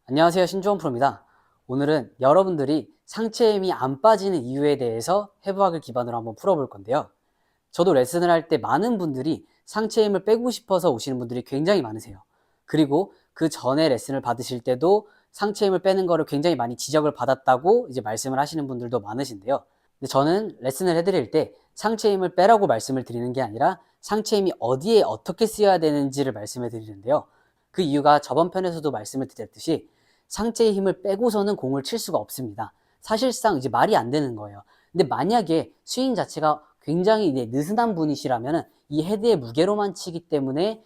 안녕하세요, 신조원 프로입니다. 오늘은 여러분들이 상체에 힘이 안 빠지는 이유에 대해서 해부학을 기반으로 한번 풀어볼 건데요. 저도 레슨을 할 때 많은 분들이 상체에 힘을 빼고 싶어서 오시는 분들이 굉장히 많으세요. 그리고 그 전에 레슨을 받으실 때도 상체 힘을 빼는 거를 굉장히 많이 지적을 받았다고 이제 말씀을 하시는 분들도 많으신데요. 근데 저는 레슨을 해드릴 때 상체 힘을 빼라고 말씀을 드리는 게 아니라 상체 힘이 어디에 어떻게 쓰여야 되는지를 말씀해 드리는데요. 그 이유가 저번 편에서도 말씀을 드렸듯이 상체의 힘을 빼고서는 공을 칠 수가 없습니다. 사실상 이제 말이 안 되는 거예요. 근데 만약에 스윙 자체가 굉장히 느슨한 분이시라면 이 헤드의 무게로만 치기 때문에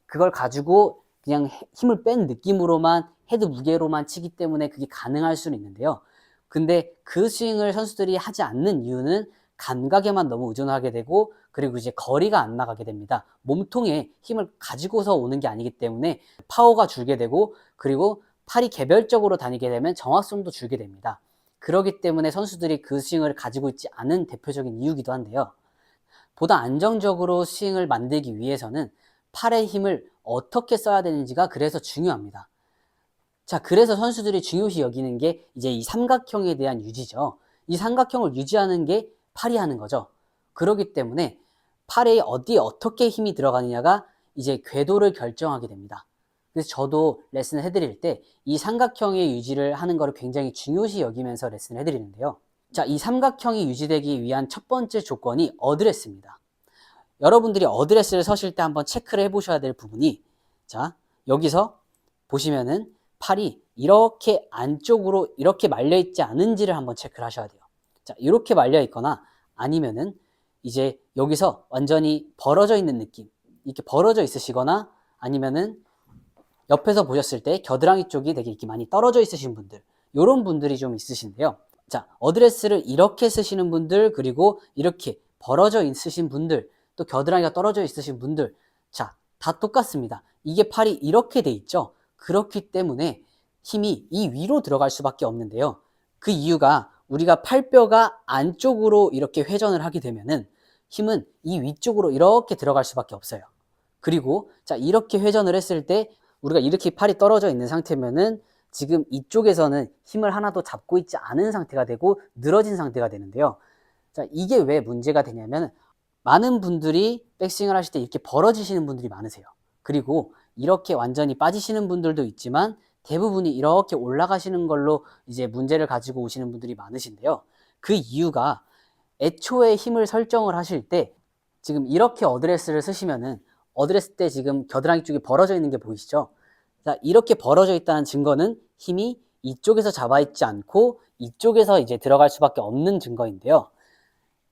그걸 가지고 그냥 힘을 뺀 느낌으로만 헤드 무게로만 치기 때문에 그게 가능할 수는 있는데요. 근데 그 스윙을 선수들이 하지 않는 이유는 감각에만 너무 의존하게 되고, 그리고 이제 거리가 안 나가게 됩니다. 몸통에 힘을 가지고서 오는 게 아니기 때문에 파워가 줄게 되고, 그리고 팔이 개별적으로 다니게 되면 정확성도 줄게 됩니다. 그렇기 때문에 선수들이 그 스윙을 가지고 있지 않은 대표적인 이유기도 한데요. 보다 안정적으로 스윙을 만들기 위해서는 팔의 힘을 어떻게 써야 되는지가 그래서 중요합니다. 자, 그래서 선수들이 중요시 여기는 게 이제 이 삼각형에 대한 유지죠. 이 삼각형을 유지하는 게 팔이 하는 거죠. 그렇기 때문에 팔에 어디에 어떻게 힘이 들어가느냐가 이제 궤도를 결정하게 됩니다. 그래서 저도 레슨을 해드릴 때 이 삼각형의 유지를 하는 거를 굉장히 중요시 여기면서 레슨을 해드리는데요. 자, 이 삼각형이 유지되기 위한 첫 번째 조건이 어드레스입니다. 여러분들이 어드레스를 서실 때 한번 체크를 해보셔야 될 부분이, 자, 여기서 보시면은 팔이 이렇게 안쪽으로 이렇게 말려있지 않은지를 한번 체크를 하셔야 돼요. 자, 이렇게 말려있거나 아니면은 이제 여기서 완전히 벌어져 있는 느낌, 이렇게 벌어져 있으시거나 아니면은 옆에서 보셨을 때 겨드랑이 쪽이 되게 이렇게 많이 떨어져 있으신 분들, 이런 분들이 좀 있으신데요. 자, 어드레스를 이렇게 쓰시는 분들, 그리고 이렇게 벌어져 있으신 분들, 또 겨드랑이가 떨어져 있으신 분들, 자, 다 똑같습니다. 이게 팔이 이렇게 돼 있죠. 그렇기 때문에 힘이 이 위로 들어갈 수밖에 없는데요. 그 이유가 우리가 팔뼈가 안쪽으로 이렇게 회전을 하게 되면은 힘은 이 위쪽으로 이렇게 들어갈 수밖에 없어요. 그리고 자, 이렇게 회전을 했을 때 우리가 이렇게 팔이 떨어져 있는 상태면은 지금 이쪽에서는 힘을 하나도 잡고 있지 않은 상태가 되고 늘어진 상태가 되는데요. 자, 이게 왜 문제가 되냐면 많은 분들이 백스윙을 하실 때 이렇게 벌어지시는 분들이 많으세요. 그리고 이렇게 완전히 빠지시는 분들도 있지만 대부분이 이렇게 올라가시는 걸로 이제 문제를 가지고 오시는 분들이 많으신데요. 그 이유가 애초에 힘을 설정을 하실 때 지금 이렇게 어드레스를 쓰시면은 어드레스 때 지금 겨드랑이 쪽이 벌어져 있는 게 보이시죠? 자, 이렇게 벌어져 있다는 증거는 힘이 이쪽에서 잡아있지 않고 이쪽에서 이제 들어갈 수밖에 없는 증거인데요.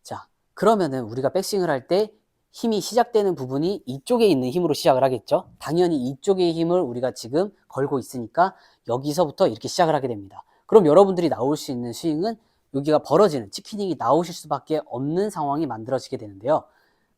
자, 그러면은 우리가 백스윙을 할 때 힘이 시작되는 부분이 이쪽에 있는 힘으로 시작을 하겠죠? 당연히 이쪽의 힘을 우리가 지금 걸고 있으니까 여기서부터 이렇게 시작을 하게 됩니다. 그럼 여러분들이 나올 수 있는 스윙은 여기가 벌어지는 치킨닝이 나오실 수밖에 없는 상황이 만들어지게 되는데요.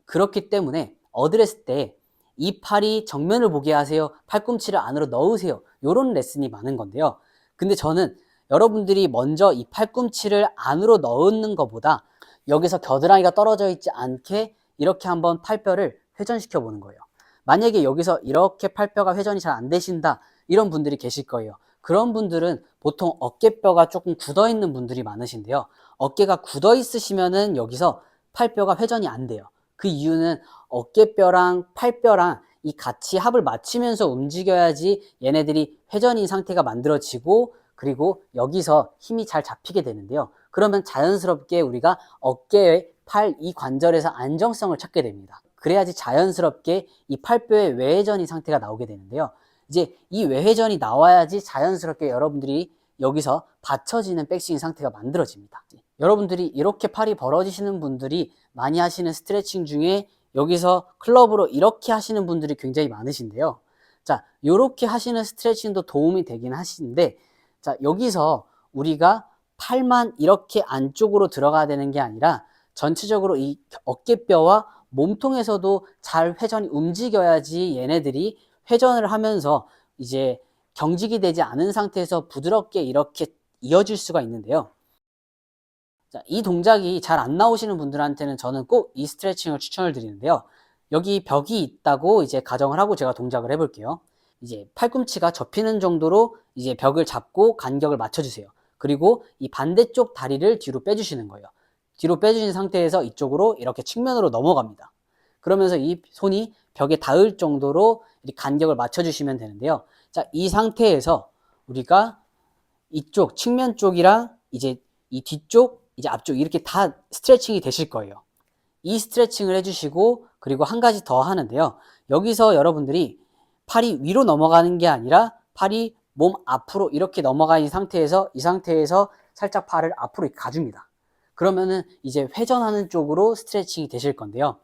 그렇기 때문에 어드레스 때 이 팔이 정면을 보게 하세요, 팔꿈치를 안으로 넣으세요, 이런 레슨이 많은 건데요. 근데 저는 여러분들이 먼저 이 팔꿈치를 안으로 넣는 것보다 여기서 겨드랑이가 떨어져 있지 않게 이렇게 한번 팔뼈를 회전시켜 보는 거예요. 만약에 여기서 이렇게 팔뼈가 회전이 잘 안 되신다, 이런 분들이 계실 거예요. 그런 분들은 보통 어깨뼈가 조금 굳어 있는 분들이 많으신데요. 어깨가 굳어 있으시면은 여기서 팔뼈가 회전이 안 돼요. 그 이유는 어깨뼈랑 팔뼈랑 이 같이 합을 맞추면서 움직여야지 얘네들이 회전인 상태가 만들어지고, 그리고 여기서 힘이 잘 잡히게 되는데요. 그러면 자연스럽게 우리가 어깨의 팔 이 관절에서 안정성을 찾게 됩니다. 그래야지 자연스럽게 이 팔뼈의 외회전인 상태가 나오게 되는데요. 이제 이 외회전이 나와야지 자연스럽게 여러분들이 여기서 받쳐지는 백스윙 상태가 만들어집니다. 여러분들이 이렇게 팔이 벌어지시는 분들이 많이 하시는 스트레칭 중에 여기서 클럽으로 이렇게 하시는 분들이 굉장히 많으신데요. 자, 이렇게 하시는 스트레칭도 도움이 되긴 하시는데, 자, 여기서 우리가 팔만 이렇게 안쪽으로 들어가야 되는 게 아니라 전체적으로 이 어깨뼈와 몸통에서도 잘 회전이 움직여야지 얘네들이 회전을 하면서 이제 경직이 되지 않은 상태에서 부드럽게 이렇게 이어질 수가 있는데요. 자, 이 동작이 잘 안 나오시는 분들한테는 저는 꼭 이 스트레칭을 추천을 드리는데요. 여기 벽이 있다고 이제 가정을 하고 제가 동작을 해볼게요. 이제 팔꿈치가 접히는 정도로 이제 벽을 잡고 간격을 맞춰주세요. 그리고 이 반대쪽 다리를 뒤로 빼주시는 거예요. 뒤로 빼주신 상태에서 이쪽으로 이렇게 측면으로 넘어갑니다. 그러면서 이 손이 벽에 닿을 정도로 간격을 맞춰주시면 되는데요. 자, 이 상태에서 우리가 이쪽 측면 쪽이랑 이제 이 뒤쪽, 이제 앞쪽 이렇게 다 스트레칭이 되실 거예요. 이 스트레칭을 해주시고 그리고 한 가지 더 하는데요. 여기서 여러분들이 팔이 위로 넘어가는 게 아니라 팔이 몸 앞으로 이렇게 넘어가 있는 상태에서 이 상태에서 살짝 팔을 앞으로 이렇게 가줍니다. 그러면은 이제 회전하는 쪽으로 스트레칭이 되실 건데요.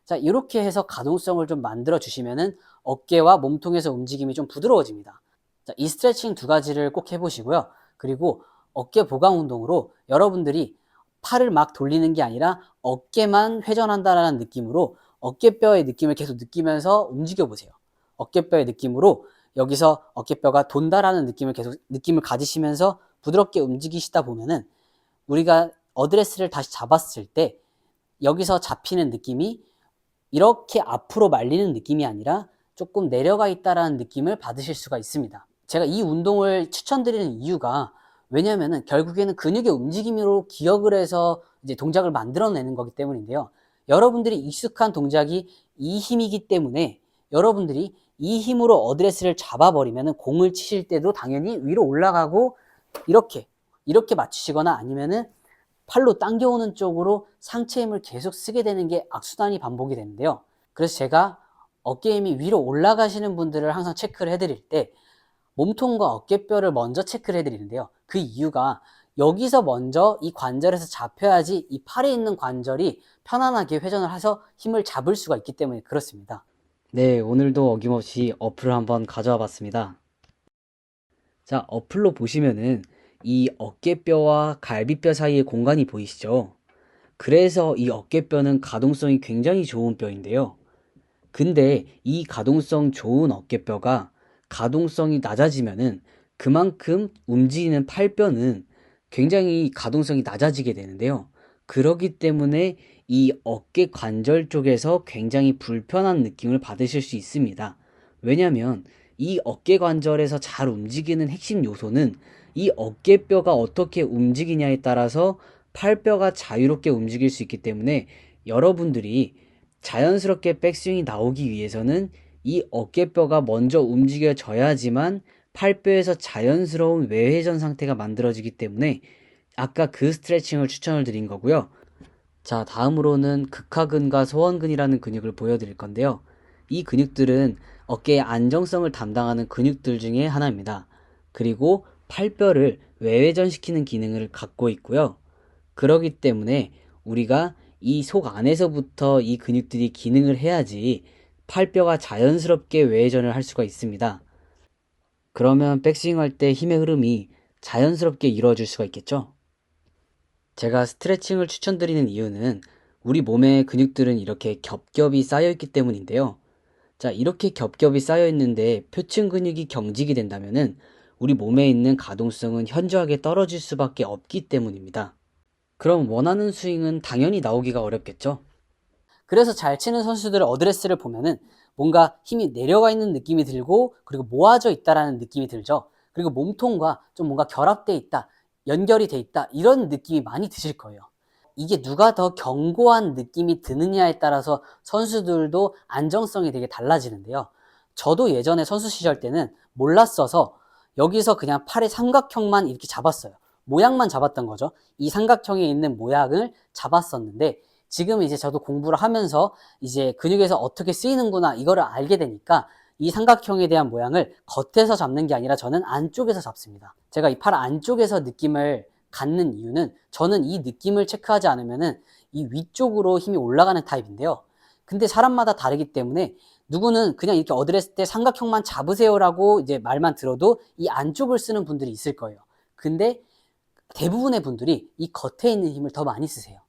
자, 이렇게 해서 가동성을 좀 만들어 주시면은 어깨와 몸통에서 움직임이 좀 부드러워집니다. 자, 이 스트레칭 두 가지를 꼭 해보시고요. 그리고 어깨 보강 운동으로 여러분들이 팔을 막 돌리는 게 아니라 어깨만 회전한다라는 느낌으로 어깨뼈의 느낌을 계속 느끼면서 움직여 보세요. 어깨뼈의 느낌으로 여기서 어깨뼈가 돈다라는 느낌을 가지시면서 부드럽게 움직이시다 보면은 우리가 어드레스를 다시 잡았을 때 여기서 잡히는 느낌이 이렇게 앞으로 말리는 느낌이 아니라 조금 내려가 있다라는 느낌을 받으실 수가 있습니다. 제가 이 운동을 추천드리는 이유가 왜냐면은 결국에는 근육의 움직임으로 기억을 해서 이제 동작을 만들어내는 거기 때문인데요. 여러분들이 익숙한 동작이 이 힘이기 때문에 여러분들이 이 힘으로 어드레스를 잡아버리면은 공을 치실 때도 당연히 위로 올라가고 이렇게 맞추시거나 아니면은 팔로 당겨오는 쪽으로 상체 힘을 계속 쓰게 되는 게 악순환이 반복이 되는데요. 그래서 제가 어깨 힘이 위로 올라가시는 분들을 항상 체크를 해드릴 때 몸통과 어깨뼈를 먼저 체크를 해드리는데요. 그 이유가 여기서 먼저 이 관절에서 잡혀야지 이 팔에 있는 관절이 편안하게 회전을 해서 힘을 잡을 수가 있기 때문에 그렇습니다. 네, 오늘도 어김없이 어플을 한번 가져와 봤습니다. 자, 어플로 보시면은 이 어깨뼈와 갈비뼈 사이의 공간이 보이시죠? 그래서 이 어깨뼈는 가동성이 굉장히 좋은 뼈인데요. 근데 이 가동성 좋은 어깨뼈가 가동성이 낮아지면은 그만큼 움직이는 팔뼈는 굉장히 가동성이 낮아지게 되는데요. 그렇기 때문에 이 어깨 관절 쪽에서 굉장히 불편한 느낌을 받으실 수 있습니다. 왜냐면 이 어깨 관절에서 잘 움직이는 핵심 요소는 이 어깨뼈가 어떻게 움직이냐에 따라서 팔뼈가 자유롭게 움직일 수 있기 때문에 여러분들이 자연스럽게 백스윙이 나오기 위해서는 이 어깨뼈가 먼저 움직여져야지만 팔뼈에서 자연스러운 외회전 상태가 만들어지기 때문에 아까 그 스트레칭을 추천을 드린 거고요. 자, 다음으로는 극하근과 소원근이라는 근육을 보여드릴 건데요. 이 근육들은 어깨의 안정성을 담당하는 근육들 중에 하나입니다. 그리고 팔뼈를 외회전시키는 기능을 갖고 있고요. 그렇기 때문에 우리가 이 속 안에서부터 이 근육들이 기능을 해야지 팔뼈가 자연스럽게 외회전을 할 수가 있습니다. 그러면 백스윙 할 때 힘의 흐름이 자연스럽게 이루어질 수가 있겠죠? 제가 스트레칭을 추천드리는 이유는 우리 몸의 근육들은 이렇게 겹겹이 쌓여있기 때문인데요. 자, 이렇게 겹겹이 쌓여있는데 표층 근육이 경직이 된다면은 우리 몸에 있는 가동성은 현저하게 떨어질 수밖에 없기 때문입니다. 그럼 원하는 스윙은 당연히 나오기가 어렵겠죠? 그래서 잘 치는 선수들의 어드레스를 보면은 뭔가 힘이 내려가 있는 느낌이 들고 그리고 모아져 있다라는 느낌이 들죠. 그리고 몸통과 좀 뭔가 결합돼 있다, 연결이 돼 있다 이런 느낌이 많이 드실 거예요. 이게 누가 더 견고한 느낌이 드느냐에 따라서 선수들도 안정성이 되게 달라지는데요. 저도 예전에 선수 시절 때는 몰랐어서 여기서 그냥 팔의 삼각형만 이렇게 잡았어요. 모양만 잡았던 거죠. 이 삼각형에 있는 모양을 잡았었는데 지금 이제 저도 공부를 하면서 이제 근육에서 어떻게 쓰이는구나 이거를 알게 되니까 이 삼각형에 대한 모양을 겉에서 잡는 게 아니라 저는 안쪽에서 잡습니다. 제가 이 팔 안쪽에서 느낌을 갖는 이유는 저는 이 느낌을 체크하지 않으면은 이 위쪽으로 힘이 올라가는 타입인데요. 근데 사람마다 다르기 때문에 누구는 그냥 이렇게 어드레스 때 삼각형만 잡으세요라고 이제 말만 들어도 이 안쪽을 쓰는 분들이 있을 거예요. 근데 대부분의 분들이 이 겉에 있는 힘을 더 많이 쓰세요.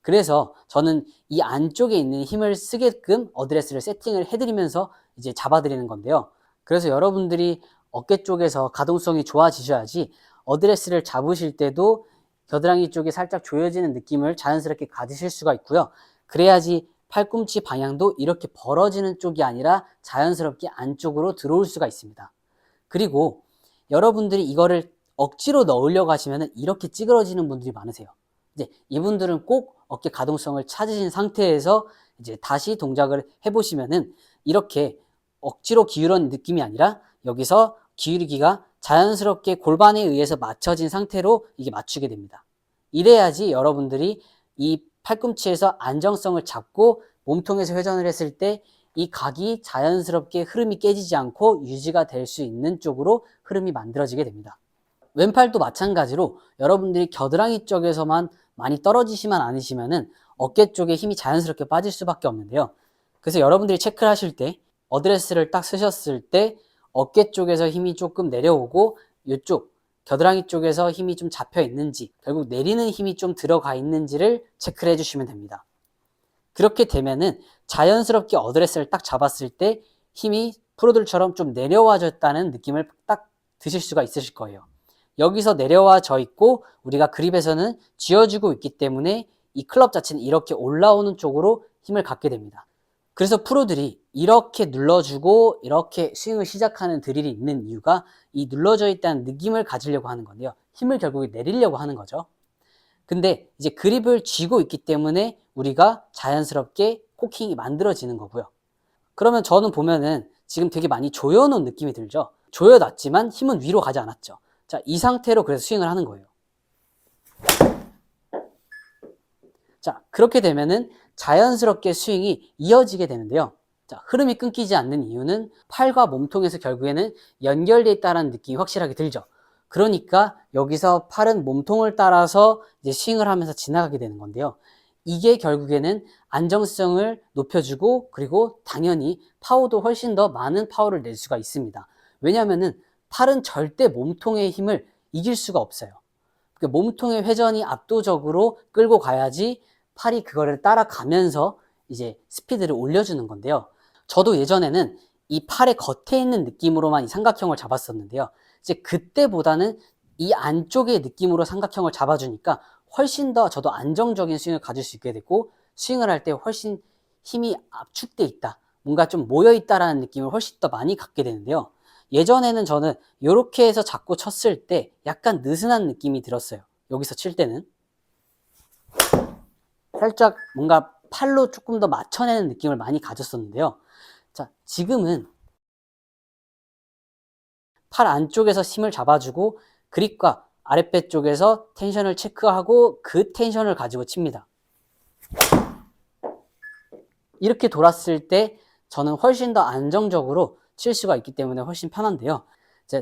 그래서 저는 이 안쪽에 있는 힘을 쓰게끔 어드레스를 세팅을 해드리면서 이제 잡아드리는 건데요. 그래서 여러분들이 어깨 쪽에서 가동성이 좋아지셔야지 어드레스를 잡으실 때도 겨드랑이 쪽이 살짝 조여지는 느낌을 자연스럽게 가지실 수가 있고요. 그래야지 팔꿈치 방향도 이렇게 벌어지는 쪽이 아니라 자연스럽게 안쪽으로 들어올 수가 있습니다. 그리고 여러분들이 이거를 억지로 넣으려고 하시면 이렇게 찌그러지는 분들이 많으세요. 이제 이분들은 꼭 어깨 가동성을 찾으신 상태에서 이제 다시 동작을 해보시면은 이렇게 억지로 기울은 느낌이 아니라 여기서 기울기가 자연스럽게 골반에 의해서 맞춰진 상태로 이게 맞추게 됩니다. 이래야지 여러분들이 이 팔꿈치에서 안정성을 잡고 몸통에서 회전을 했을 때 이 각이 자연스럽게 흐름이 깨지지 않고 유지가 될 수 있는 쪽으로 흐름이 만들어지게 됩니다. 왼팔도 마찬가지로 여러분들이 겨드랑이 쪽에서만 많이 떨어지시만 않으시면은 어깨 쪽에 힘이 자연스럽게 빠질 수밖에 없는데요. 그래서 여러분들이 체크를 하실 때 어드레스를 딱 쓰셨을 때 어깨 쪽에서 힘이 조금 내려오고 이쪽 겨드랑이 쪽에서 힘이 좀 잡혀 있는지, 결국 내리는 힘이 좀 들어가 있는지를 체크를 해주시면 됩니다. 그렇게 되면은 자연스럽게 어드레스를 딱 잡았을 때 힘이 프로들처럼 좀 내려와졌다는 느낌을 딱 드실 수가 있으실 거예요. 여기서 내려와져 있고 우리가 그립에서는 쥐어주고 있기 때문에 이 클럽 자체는 이렇게 올라오는 쪽으로 힘을 갖게 됩니다. 그래서 프로들이 이렇게 눌러주고 이렇게 스윙을 시작하는 드릴이 있는 이유가 이 눌러져 있다는 느낌을 가지려고 하는 건데요. 힘을 결국에 내리려고 하는 거죠. 근데 이제 그립을 쥐고 있기 때문에 우리가 자연스럽게 코킹이 만들어지는 거고요. 그러면 저는 보면은 지금 되게 많이 조여놓은 느낌이 들죠. 조여놨지만 힘은 위로 가지 않았죠. 자, 이 상태로 그래서 스윙을 하는 거예요. 자, 그렇게 되면은 자연스럽게 스윙이 이어지게 되는데요. 자, 흐름이 끊기지 않는 이유는 팔과 몸통에서 결국에는 연결되어 있다는 느낌이 확실하게 들죠. 그러니까 여기서 팔은 몸통을 따라서 이제 스윙을 하면서 지나가게 되는 건데요. 이게 결국에는 안정성을 높여주고 그리고 당연히 파워도 훨씬 더 많은 파워를 낼 수가 있습니다. 왜냐하면은 팔은 절대 몸통의 힘을 이길 수가 없어요. 몸통의 회전이 압도적으로 끌고 가야지 팔이 그거를 따라가면서 이제 스피드를 올려주는 건데요. 저도 예전에는 이 팔의 겉에 있는 느낌으로만 이 삼각형을 잡았었는데요. 이제 그때보다는 이 안쪽의 느낌으로 삼각형을 잡아주니까 훨씬 더 저도 안정적인 스윙을 가질 수 있게 되고 스윙을 할 때 훨씬 힘이 압축돼 있다. 뭔가 좀 모여있다라는 느낌을 훨씬 더 많이 갖게 되는데요. 예전에는 저는 이렇게 해서 잡고 쳤을 때 약간 느슨한 느낌이 들었어요. 여기서 칠 때는. 살짝 뭔가 팔로 조금 더 맞춰내는 느낌을 많이 가졌었는데요. 자, 지금은 팔 안쪽에서 힘을 잡아주고 그립과 아랫배 쪽에서 텐션을 체크하고 그 텐션을 가지고 칩니다. 이렇게 돌았을 때 저는 훨씬 더 안정적으로 칠 수가 있기 때문에 훨씬 편한데요.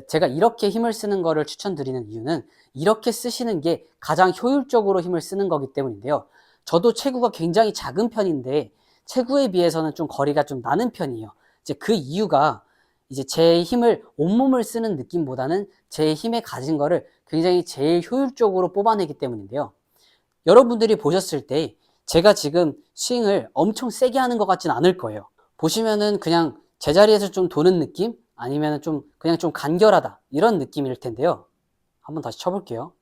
제가 이렇게 힘을 쓰는 거를 추천드리는 이유는 이렇게 쓰시는 게 가장 효율적으로 힘을 쓰는 거기 때문인데요. 저도 체구가 굉장히 작은 편인데 체구에 비해서는 좀 거리가 좀 나는 편이에요. 이제 그 이유가 이제 제 힘을 온몸을 쓰는 느낌보다는 제 힘에 가진 거를 굉장히 제일 효율적으로 뽑아내기 때문인데요. 여러분들이 보셨을 때 제가 지금 스윙을 엄청 세게 하는 것 같진 않을 거예요. 보시면은 그냥 제자리에서 좀 도는 느낌? 아니면 좀 그냥 좀 간결하다 이런 느낌일 텐데요. 한번 다시 쳐볼게요.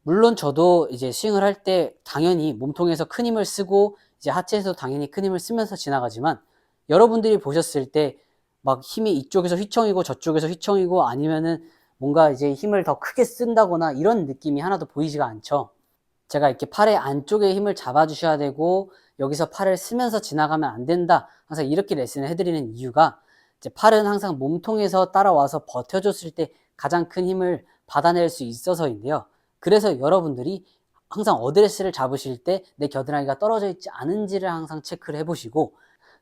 물론 저도 이제 스윙을 할 때 당연히 몸통에서 큰 힘을 쓰고 이제 하체에서 당연히 큰 힘을 쓰면서 지나가지만 여러분들이 보셨을 때 막 힘이 이쪽에서 휘청이고 저쪽에서 휘청이고 아니면은 뭔가 이제 힘을 더 크게 쓴다거나 이런 느낌이 하나도 보이지가 않죠. 제가 이렇게 팔의 안쪽에 힘을 잡아주셔야 되고 여기서 팔을 쓰면서 지나가면 안 된다. 항상 이렇게 레슨을 해드리는 이유가 이제 팔은 항상 몸통에서 따라와서 버텨줬을 때 가장 큰 힘을 받아낼 수 있어서인데요. 그래서 여러분들이 항상 어드레스를 잡으실 때 내 겨드랑이가 떨어져 있지 않은지를 항상 체크를 해보시고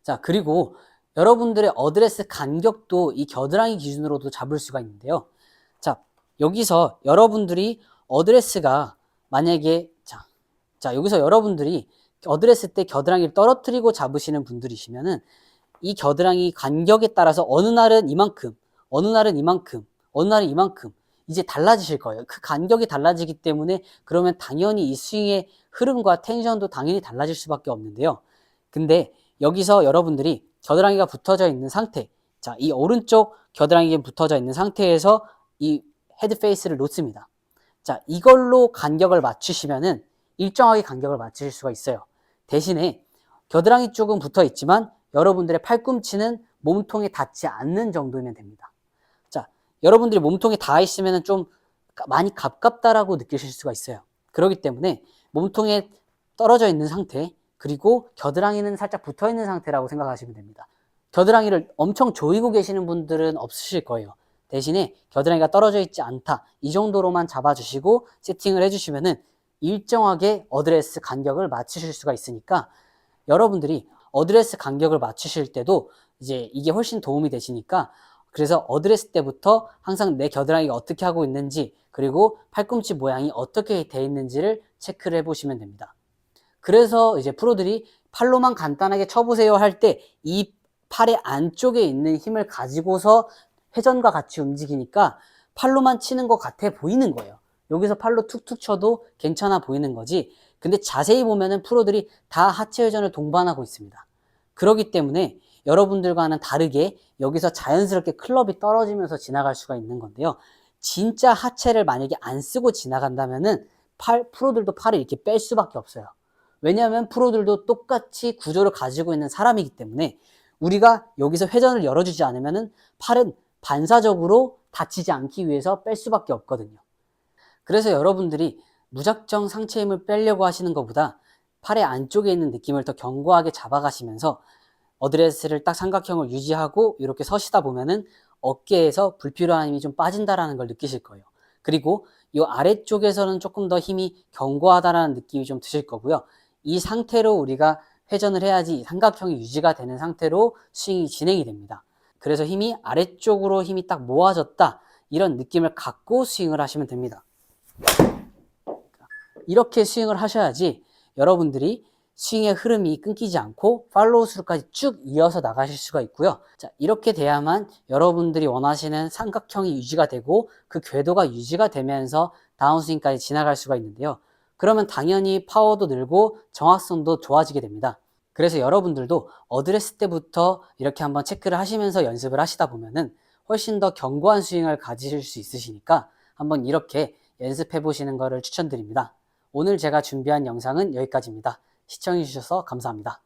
자 그리고 여러분들의 어드레스 간격도 이 겨드랑이 기준으로도 잡을 수가 있는데요. 자 여기서 여러분들이 어드레스가 만약에 자 여기서 여러분들이 어드레스 때 겨드랑이를 떨어뜨리고 잡으시는 분들이시면은 이 겨드랑이 간격에 따라서 어느 날은 이만큼 어느 날은 이만큼 어느 날은 이만큼 이제 달라지실 거예요. 그 간격이 달라지기 때문에 그러면 당연히 이 스윙의 흐름과 텐션도 당연히 달라질 수밖에 없는데요. 근데 여기서 여러분들이 겨드랑이가 붙어져 있는 상태, 자, 이 오른쪽 겨드랑이에 붙어져 있는 상태에서 이 헤드 페이스를 놓습니다. 자, 이걸로 간격을 맞추시면은 일정하게 간격을 맞추실 수가 있어요. 대신에 겨드랑이 쪽은 붙어 있지만 여러분들의 팔꿈치는 몸통에 닿지 않는 정도면 됩니다. 자, 여러분들이 몸통에 닿아 있으면 좀 많이 가깝다라고 느끼실 수가 있어요. 그렇기 때문에 몸통에 떨어져 있는 상태, 그리고 겨드랑이는 살짝 붙어 있는 상태라고 생각하시면 됩니다. 겨드랑이를 엄청 조이고 계시는 분들은 없으실 거예요. 대신에 겨드랑이가 떨어져 있지 않다, 이 정도로만 잡아주시고 세팅을 해주시면은 일정하게 어드레스 간격을 맞추실 수가 있으니까 여러분들이 어드레스 간격을 맞추실 때도 이제 이게 훨씬 도움이 되시니까, 그래서 어드레스 때부터 항상 내 겨드랑이가 어떻게 하고 있는지, 그리고 팔꿈치 모양이 어떻게 돼 있는지를 체크를 해보시면 됩니다. 그래서 이제 프로들이 팔로만 간단하게 쳐보세요 할 때 이 팔의 안쪽에 있는 힘을 가지고서 회전과 같이 움직이니까 팔로만 치는 것 같아 보이는 거예요. 여기서 팔로 툭툭 쳐도 괜찮아 보이는 거지, 근데 자세히 보면은 프로들이 다 하체 회전을 동반하고 있습니다. 그렇기 때문에 여러분들과는 다르게 여기서 자연스럽게 클럽이 떨어지면서 지나갈 수가 있는 건데요. 진짜 하체를 만약에 안 쓰고 지나간다면은 프로들도 팔을 이렇게 뺄 수밖에 없어요. 왜냐하면 프로들도 똑같이 구조를 가지고 있는 사람이기 때문에 우리가 여기서 회전을 열어주지 않으면은 팔은 반사적으로 다치지 않기 위해서 뺄 수밖에 없거든요. 그래서 여러분들이 무작정 상체 힘을 빼려고 하시는 것보다 팔의 안쪽에 있는 느낌을 더 견고하게 잡아가시면서 어드레스를 딱 삼각형을 유지하고 이렇게 서시다 보면은 어깨에서 불필요한 힘이 좀 빠진다라는 걸 느끼실 거예요. 그리고 이 아래쪽에서는 조금 더 힘이 견고하다라는 느낌이 좀 드실 거고요. 이 상태로 우리가 회전을 해야지 삼각형이 유지가 되는 상태로 스윙이 진행이 됩니다. 그래서 힘이 아래쪽으로 힘이 딱 모아졌다, 이런 느낌을 갖고 스윙을 하시면 됩니다. 이렇게 스윙을 하셔야지 여러분들이 스윙의 흐름이 끊기지 않고 팔로우 스루까지 쭉 이어서 나가실 수가 있고요. 자, 이렇게 돼야만 여러분들이 원하시는 삼각형이 유지가 되고 그 궤도가 유지가 되면서 다운스윙까지 지나갈 수가 있는데요. 그러면 당연히 파워도 늘고 정확성도 좋아지게 됩니다. 그래서 여러분들도 어드레스 때부터 이렇게 한번 체크를 하시면서 연습을 하시다 보면은 훨씬 더 견고한 스윙을 가지실 수 있으시니까 한번 이렇게 연습해 보시는 것을 추천드립니다. 오늘 제가 준비한 영상은 여기까지입니다. 시청해주셔서 감사합니다.